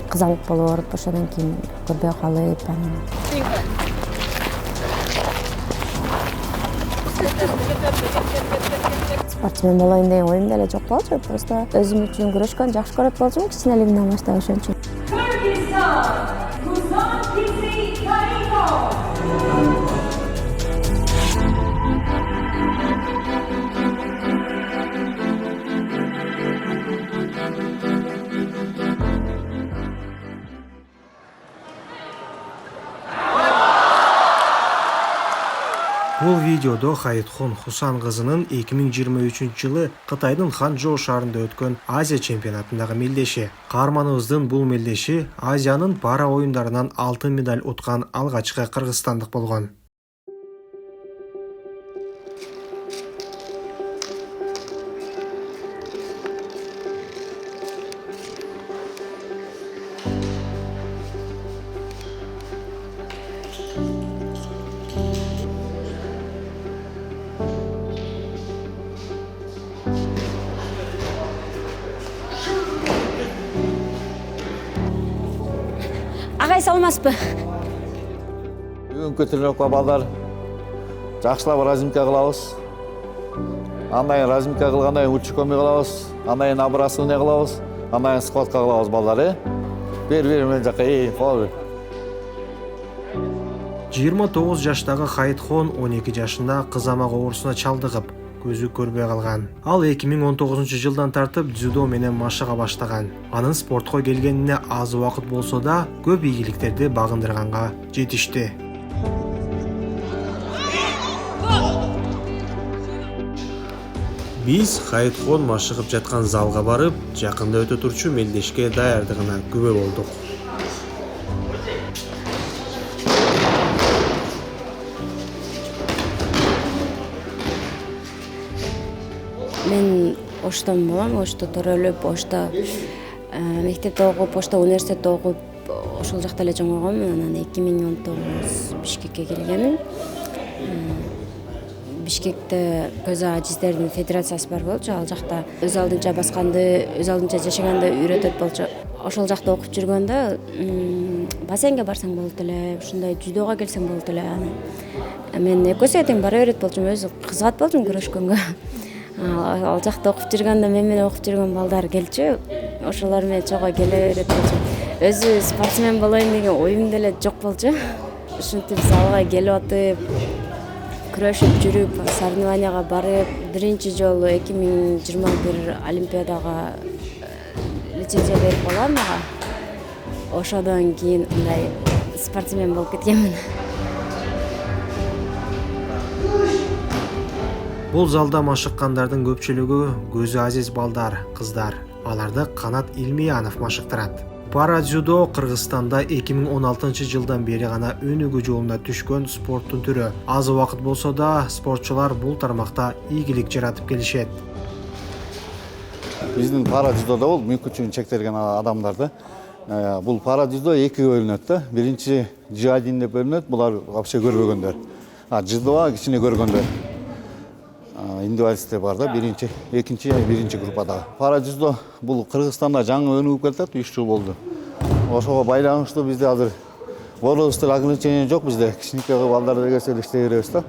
Кызалык болуп барып, ошондон кийин көрбөй калып анан. Спортсмен болоюн деген оюм деле жок болчу. Просто өзүм үчүн күрөшкөн жакшы көрөт болчумун кичинелигимден баштап ошон үчүн. Бул видеодо Хаитхон Хусан кызынын 2023-жылы Кытайдын Ханчжоу шаарында өткөн Азия чемпионатындагы мелдеши. Каарманыбыздын бул мелдеши Азиянын пара оюндарынан алтын медаль уткан алгачкы кыргызстандык болгон. Агай салмаспы. Бүгүнкү тренировка балдар жакшылап разминка кылабыз. Андан кийин разминка кылгандан кийин учкоми кылабыз. Андан кийин набрасывание кылабыз. Андан кийин схватка кылабыз балдар, Бери мен жака, фол. 29 жаштагы Хаитхон 12 жашында кызамак оорусуна чалдыгып, көзү көрбөй калган. Ал 2019-жылдан тартып дзюдо менен машыга баштаган. Анын спортко келгенине аз убакыт болсо да, көп ийгиликтерди багындырганга жетишти. Биз Хаитхон машыгып жаткан залга барып, жакында өтө турчу мелдешке даярдыгына күбө болдук. Мен Оштон болом, Ошто төрөлүп, Ошто мектепте окуп, Ошто университетте окуп, ошол жакта эле чоңойгонмун. Анан 2019 Бишкекке келгенмин. Бишкекте көз ажиздердин федерациясы бар болчу. Ал жакта өз алдынча басканды, өз алдынча жашаганды үйрөтөт болчу. Ошол жакта окуп жүргөндө бассейнге барсаң болот эле, ушундай дзюдого келсең болот эле. Мен экөөсүгө тең бара берет болчумун, өзү кызыгат болчумун көрөшкөнгө. Ал жакта окуп жүргөндө мен менен окуп жүргөн балдар келчү. Ошолор менен чогуу келе берет болчу. Өзү спортсмен болоюн деген оюм деле жок болчу. Ушинтип залга келип атып, күрөшүп жүрүп, соревнованияга барып, биринчи жолу 2021 Олимпиадага лицензия берип алган мага. Ошодон кийин мындай спортсмен болуп кеткенмин. Бул залда машыккандардын көпчүлүгү көзү азиз балдар, кыздар. Аларды Канат Илмиянов машыктырат. Пара дзюдо Кыргызстанда 2016-жылдан бери гана өнүгүү жолуна түшкөн спорттун түрү. Аз убакыт болсо да, спортчулар бул тармакта ийгилик жаратып келишет. Биздин пара дзюдодо бул мүмкүнчүлүгү чектелген адамдарды. Бул пара дзюдо экиге бөлүнөт да. Биринчи G1 деп бөлүнөт, булар вообще көрбөгөндөр. Дзюдо кичине көргөндөр. Индивидуалисттер бар да, биринчи группада. Пара дзюдо бул Кыргызстанда жаңы өнүгүп келатат, 3 жыл болду. Ошого байланыштуу бизде азыр возрасттык ограничение жок бизде. Кичинекей балдар келсе иштей беребиз да.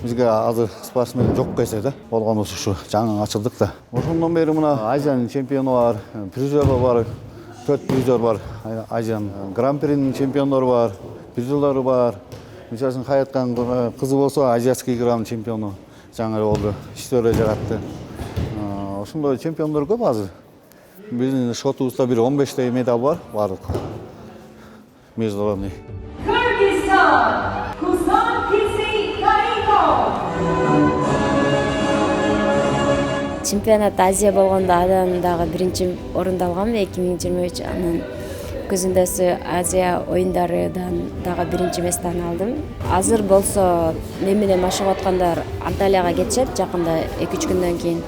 Бизге азыр спортсмен жок келсе да, болгонубуз ушу жаңы ачылдык да. Ошондон бери мына Азиянын чемпиону бар, призерлор бар, 4 призер бар. Азиян гран-принин чемпиондору бар, призерлору бар. Мисалы Хаиткан кызы болсо азиатский игранын чемпиону. Жаңы болду, иштөөлөр жаратты. Ошондой чемпиондор көп азыр. Биздин шотубузда бир 15 медаль бар, бардык. Международный. Чемпионат Азия болгондо адан дагы биринчи орунду алгам 2023. Анан көзүндөсү Азия оюндарыдан дагы биринчи местаны алдым. Азыр болсо мен менен машыгып аткандар Анталияга кетишет жакында 2-3 күндөн кийин.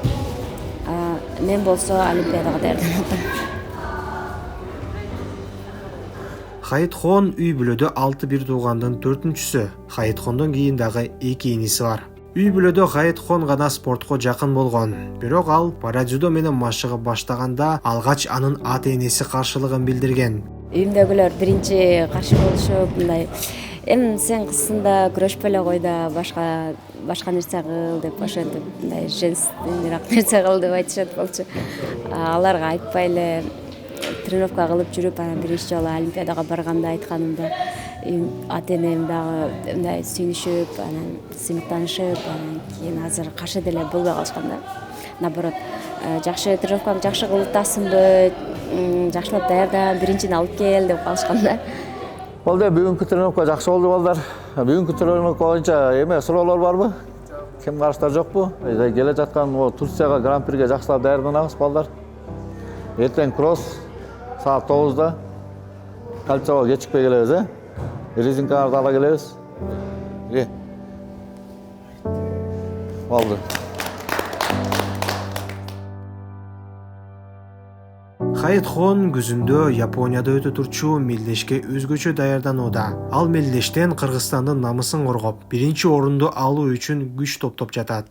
Мен болсо Олимпиадага даярданып атам. Хаитхон үй бүлөдө 6 бир туугандын 4-сү. Хаитхондон кийин дагы 2 иниси бар. Үй бүлөдө Хаитхон гана спортко жакын болгон. Бирок ал парадзюдо менен машыгып баштаганда алгач анын ата-энеси каршылыгын билдирген. Үйүмдөгүлөр биринчи каршы болушуп, мындай эми сен кызсың күрөшпөй эле кой да башка нерсе кыл деп ошентип мындай женственныйраак нерсе кыл деп айтышат болчу. Аларга айтпай эле тренировка кылып жүрүп, анан биринчи жолу олимпиадага барганда айтканымда ата-энем дагы мындай сүйүнүшүп, анан сыймыктанышып, анан кийин азыр каршы деле болбой калышкан да. Наоборот, жакшы тренировкаңды жакшы кылып атасыңбы, жакшылап даярда, биринчини алып кел деп калышкан да. Болду, бүгүнкү тренировка жакшы болду балдар. Бүгүнкү тренировка боюнча эме суроолор барбы? Кем караштар жокпу? Келе жаткан Турцияга гран-приге жакшылап даярданабыз балдар. Эртең кросс саат 9-да. Кольцого кечикпей келебиз, резинкаларды ала келебиз. Болду. Хаитхон күзүндө Японияда өтө турчу мелдешке өзгөчө даярданууда. Ал мелдештен Кыргызстандын намысын коргоп, биринчи орунду алуу үчүн күч топтоп жатат.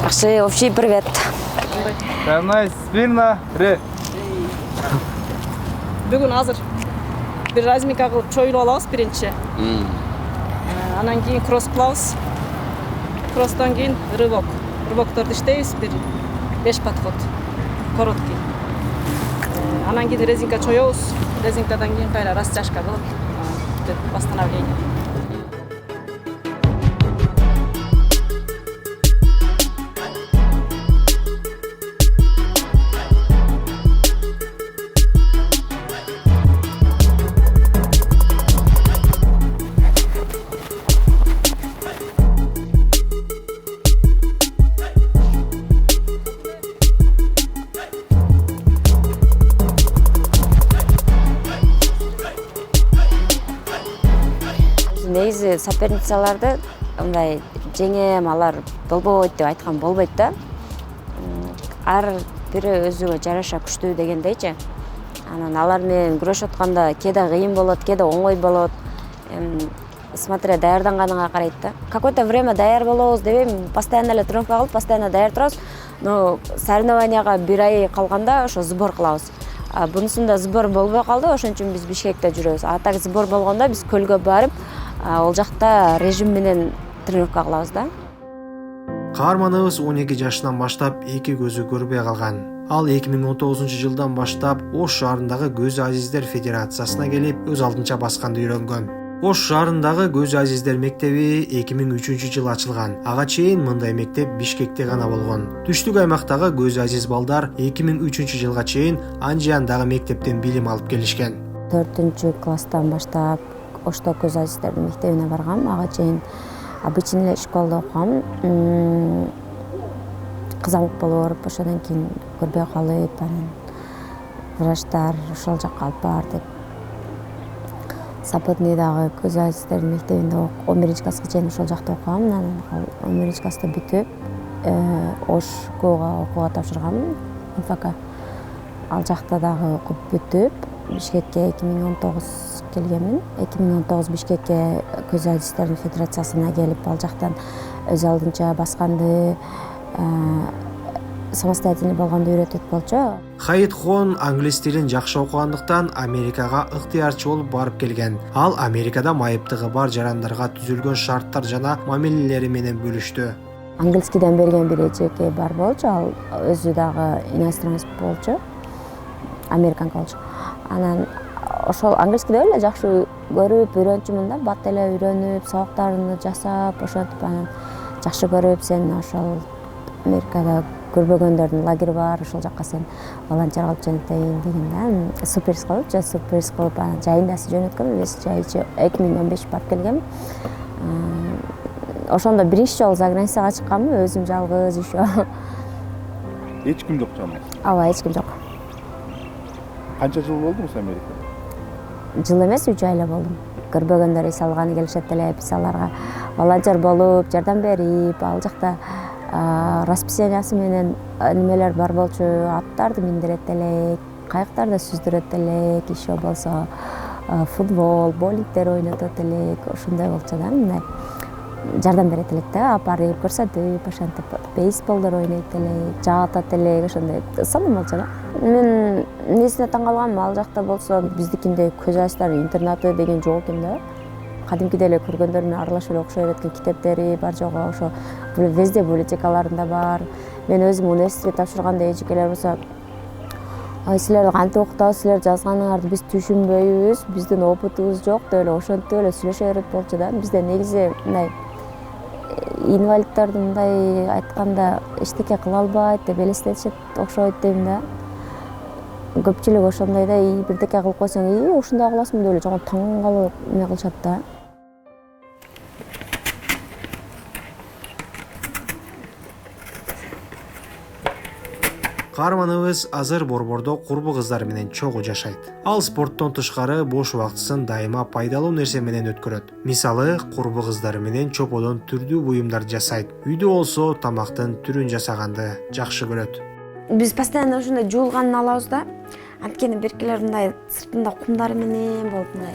Акши, общий привет. Бүгүн азыр бир разминка кылып чоюлуп алабыз биринчи. Анан кийин кросс кылабыз. Кросстон кийин рывок. Рывокторду иштейбиз, бир 5 подход. Короткий. Анан кийин резинка чоёбуз. Резинкадан кийин кайра растяжка кылып, восстановление. Негизи соперницаларды мындай жеңем, алар болбойт деп айткан болбойт да. Ар бири өзүгө жараша күчтүү дегендейчи. Анан алар менен күрөшүп атканда кээде кыйын болот, кээде оңой болот. Смотря даярданганыңа карайт да. Какое-то время даяр болобуз дебейм, постоянно эле тренировка кылып, постоянно даяр турабыз. Но соревнованияга бир ай калганда ошо сбор кылабыз. Бунусунда сбор болбой калды, ошон үчүн биз Бишкекте жүрөбүз. А так сбор болгондо биз көлгө барып, ол жакта режим менен тренировка кылабыз да. Каарманыбыз 12 жашынан баштап эки көзү көрбөй калган. Ал 2019-жылдан баштап Ош шаарындагы Көз Азиздер Федерациясына келип, өз алдынча басканды үйрөнгөн. Ош шаарындагы Көз Азиздер мектеби 2003-жылы ачылган. Ага чейин мындай мектеп Бишкекте гана болгон. Түштүк аймактагы Көз Азиз балдар 2003-жылга чейин Анжияндагы мектептен билим алып келишкен. 4-класстан баштап Ошто Көз Азиздердин мектебине баргам. Ага чейин обычный школада окугам. Кызамык болуп, ошондон кийин көрбөй калып, анан врачтар ошол жакка алып бар деп. Западныйдагы Көз Азиздердин мектебинде 11-класска чейин ошол жакта окугам. Анан 11-класста бүтүп, Ошкога окууга тапшыргам. МФК. Ал жакта дагы окуп бүтүп, Бишкекке 2019 келгенмин. 2019 Бишкекке Көз Азиздердин Федерациясына келип, ал жактан өз алдынча басканды, самостоятельный болгонду үйрөтөт болчу. Хаитхон англис тилин жакшы окугандыктан Америкага ыктыярчы болуп барып келген. Ал Америкада майыптыгы бар жарандарга түзүлгөн шарттар жана мамилелери менен бөлүштү. Англискиден берген бир эчеке бар болчу, ал өзү дагы иностранец болчу. Американка болчу. Анан ошол англискиди эле жакшы көрүп, үйрөнчүмүн да, бат эле үйрөнүп, сабактарымды жасап, ошентип анан жакшы көрүп, сен ошол Америкада көрбөгөндөрдүн лагери бар, ошол жакка сен волонтер кылып жөнөтөйүн деген да. Сюрприз кылып, анан жайындасы жөнөткөм. Жайчы 2015 барып келгем. Ошондо биринчи жолу за границага чыкканмын, өзүм жалгыз еще. Эч ким жок жаныңызда? Ооба, эч ким жок. Канча жыл болдуңуз Америкада? Жыл эмес, 3 ай эле болдум. Көрбөгөндөр эс алганы келишет эле, биз аларга волонтер болуп, жардам берип, ал жакта расписаниясы менен немелер бар болчу, аттарды миндирет элек, кайыктарды сүздүрөт элек, еще болсо футбол, боулингдер ойнотот элек, ошондой болчу да, мындай жардам берет элек да, апарып көрсөтүп, ошентип бейсболдор ойнойт элек, жаатат элек, ошондой сонун болчу да. Мен эмнесине таң калганым, ал жакта болсо биздикиндей көз ачтар интернаты деген жок экен да. Кадимкидей эле көргөндөр менен аралашып эле окшой берет экен, китептери бар жогу ошо везде библиотекаларында бар. Мен өзүм университетке тапшырганда эжекелер болсо, ай силер кантип окутасыз, силер жазганыңарды биз түшүнбөйбүз, биздин опытыбыз жок деп эле ошентип эле сүйлөшө берет болчу да. Бизде негизи мындай инвалидтерди мындай айтканда эчтеке кыла албайт деп элестетишет окшойт дейм да. Көпчүлүк ошондой да, бирдеке кылып койсоң, ушундай кыласың деп эле жогон таң калып эме кылышат да. Каарманыбыз азыр Борбордо курбу кыздар менен чогуу жашайт. Ал спорттон тышкары бош убактысын дайыма пайдалуу нерсе менен өткөрөт. Мисалы, курбу кыздары менен чоподон түрдүү буюмдар жасайт. Үйдө болсо тамактын түрүн жасаганды жакшы көрөт. Биз постоянно ушундай жуулганын алабыз да. Анткени беркелер мындай сыртында кумдар менен болуп мындай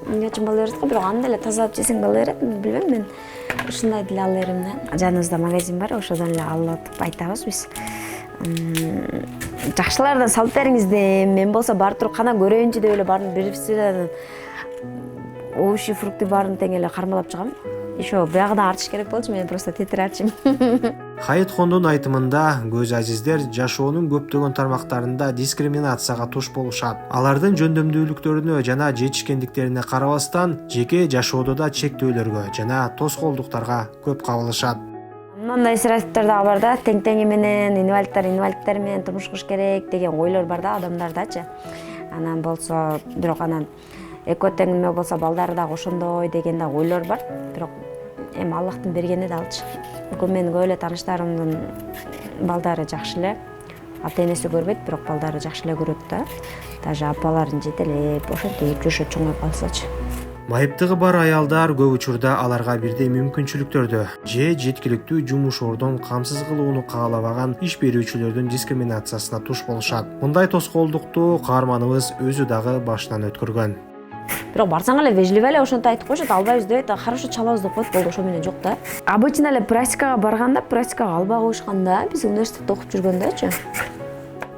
эмне үчүн боло берет го, бирок аны деле тазалап жесең боло берет, билбейм, мен ушундай деле ала берем да. Жаныбызда магазин бар, ошодон эле алып айтабыз биз. Жакшылардан салып бериңиз дейм, мен болсо барып туруп кана көрөйүнчү деп эле баарын бирибизден овощи, фрукты баарын тең эле кармалап чыгам. Еще биягыдан артыш керек болчу, мен просто тетирачым. Хайытхондун айтымында көз ажиздер жашоонун көптөгөн тармактарында дискриминацияга туш болушат. Алардын жөндөмдүүлүктөрүнө жана жетишкендиктерине карабастан, жеке жашоодо да чектөөлөргө жана тоскоолдуктарга көп кабылышат. Мындай стереотиптер дагы бар да, тең-теңи менен, инвалидтер менен турмуш куруш керек деген ойлор бар да адамдардачы. Анан болсо, бирок анан экөө тең эме болсо балдары дагы ошондой деген да ойлор бар. Бирок эми Аллахтын бергени да алчы. Менин көп эле тааныштарымдын балдары жакшы эле. Ата-энеси көрбөйт, бирок балдары жакшы эле көрөт да. Даже апаларын жетелеп, ошентип жашоо чоңоюп калсачы. Майыптыгы бар аялдар көп учурда аларга бирдей мүмкүнчүлүктөрдү же жеткиликтүү жумуш ордун камсыз кылууну каалабаган иш берүүчүлөрдүн дискриминациясына туш болушат. Мындай тоскоолдукту каарманыбыз өзү дагы башынан өткөргөн. Бирок барсаң эле вежливо эле ошентип айтып коюшат, албайбыз дебейт, хорошо чалабыз деп коет, болду, ошо менен жок да. Обычно эле практикага барганда, практикага албай коюшканда, биз университетте окуп жүргөндөчү.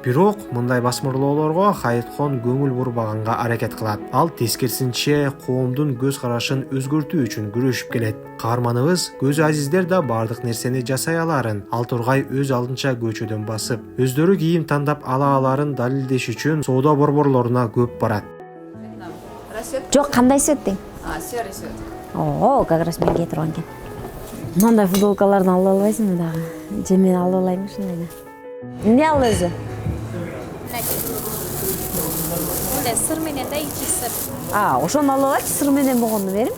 Бирок мындай басмырлоолорго Хайытхон көңүл бурбаганга аракет кылат. Ал тескерисинче коомдун көз карашын өзгөртүү үчүн күрөшүп келет. Каарманыбыз көз азиздер да бардык нерсени жасай аларын, ал тургай өз алдынча көчөдөн басып, өздөрү кийим тандап ала аларын далилдеш үчүн соода борборлоруна көп барат. Жок, кандай свет дең? Серый свет. О, как раз мен кетип алган экен. Мындай футболкаларды ала албайсыңбы дагы? Же мен ала алаймын ушундайны. Эмне ал өзү? Мындай сыр менен да ичи сыр. Ошону ала алачы, сыр менен болгону берим.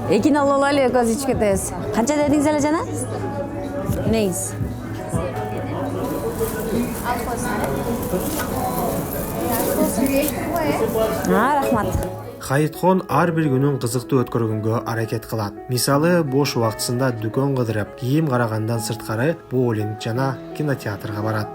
Экини ала алайлы, экөөбүз ичип кетебиз. Канча дедиңиз эле жана? Эмнеңиз? Рахмат. Хайытхон ар бир күнүн кызыктуу өткөргөнгө аракет кылат. Мисалы, бош убактысында дүкөн кыдырып, кийим карагандан сырткары боулинг жана кинотеатрга барат.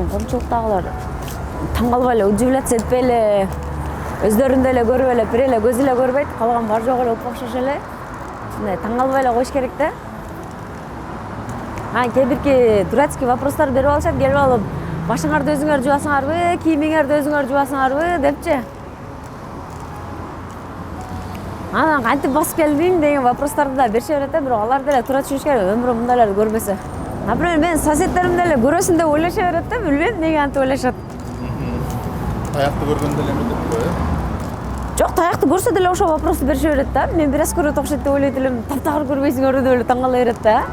Коомчулуктагылар таң калбай эле, удивляться этпей эле, өздөрүндө эле көрүп эле, бир эле көзү эле көрбөйт, калган бар жок эле окшош эле. Мындай таң калбай эле коюш керек да. Кээ бирки дурацкий вопростар берип алышат, келип алып, башыңарды өзүңөр жуасыңарбы, кийимиңерди өзүңөр жуасыңарбы депчи. Анан кантип басып келдиң деген вопростарды да берише берет да, бирок алар деле туура түшүнүш керек, өмүрү мындайларды көрбөсө. Например, мен соседтерим деле көрөсүн деп ойлоша берет да, билбейм эмнеге антип ойлошот. Таякты көргөндө эле эме деп кой. Жок, таякты көрсө деле ошол вопросту берише берет да. Мен бир аз көрөт окшойт деп ойлойт элем, таптагыр көрбөйсүңөр деп эле таң кала берет да.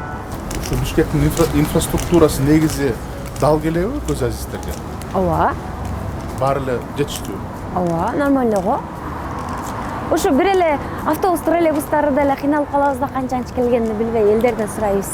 Ушу Бишкектин инфраструктурасы негизи дал келеби көз азиздерге? Ооба. Баары эле жетиштүү. ооба нормально го. Ошо бир эле автобус троллейбустарда эле кыйналып калабыз да канчанчы келгенин билбей элдерден сурайбыз.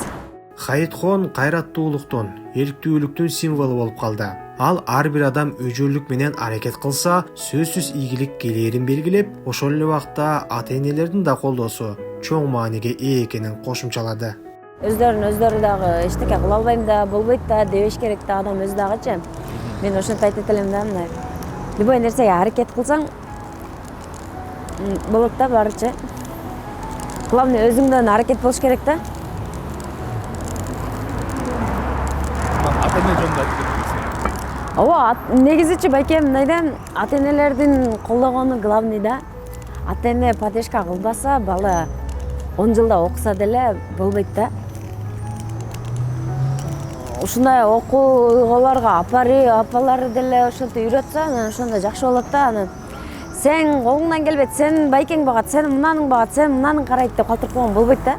Хайытхон кайраттуулуктун, эрктүүлүктүн символу болуп калды. Ал ар бир адам өжөлүк менен аракет кылса, сөзсүз ийгилик келээрин белгилеп, ошол эле убакта ата-энелердин да колдоосу чоң мааниге ээ экенин кошумчалады. Өздөрү дагы эчтеке кыла албайм да, болбойт да дебеш керек да адам өзү дагычы. Мен ошентип айтып элем да мындай. Любой нерсеге аракет кылсаң болот да баарычы. Главное өзүңдөн аракет болуш керек да. Ата-эне жөнүндө айтып кетиңиз. Ооба, негизичи байкем мындай ата-энелердин колдогону главный да. Ата-эне поддержка кылбаса, бала 10 жылда окуса деле болбойт да. Ушундай окуугаларга апалары деле ошентип үйрөтсө, анан ошондо жакшы болот да. Анан сен колуңдан келбейт, сен байкең багат, сен мунаның багат, сен мунаның карайт деп калтырып койгон болбойт да.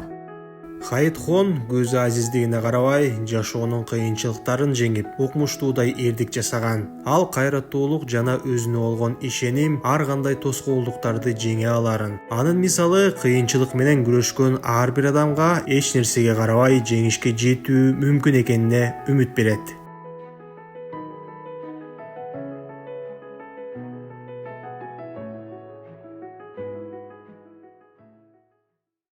Хайытхон көзү азиздигине карабай, жашоонун кыйынчылыктарын жеңип, укмуштуудай эрдик жасаган. Ал кайраттуулук жана өзүнө болгон ишеним ар кандай тоскоолдуктарды жеңе аларын. Анын мисалы кыйынчылык менен күрөшкөн ар бир адамга эч нерсеге карабай жеңишке жетүү мүмкүн экенине үмүт берет.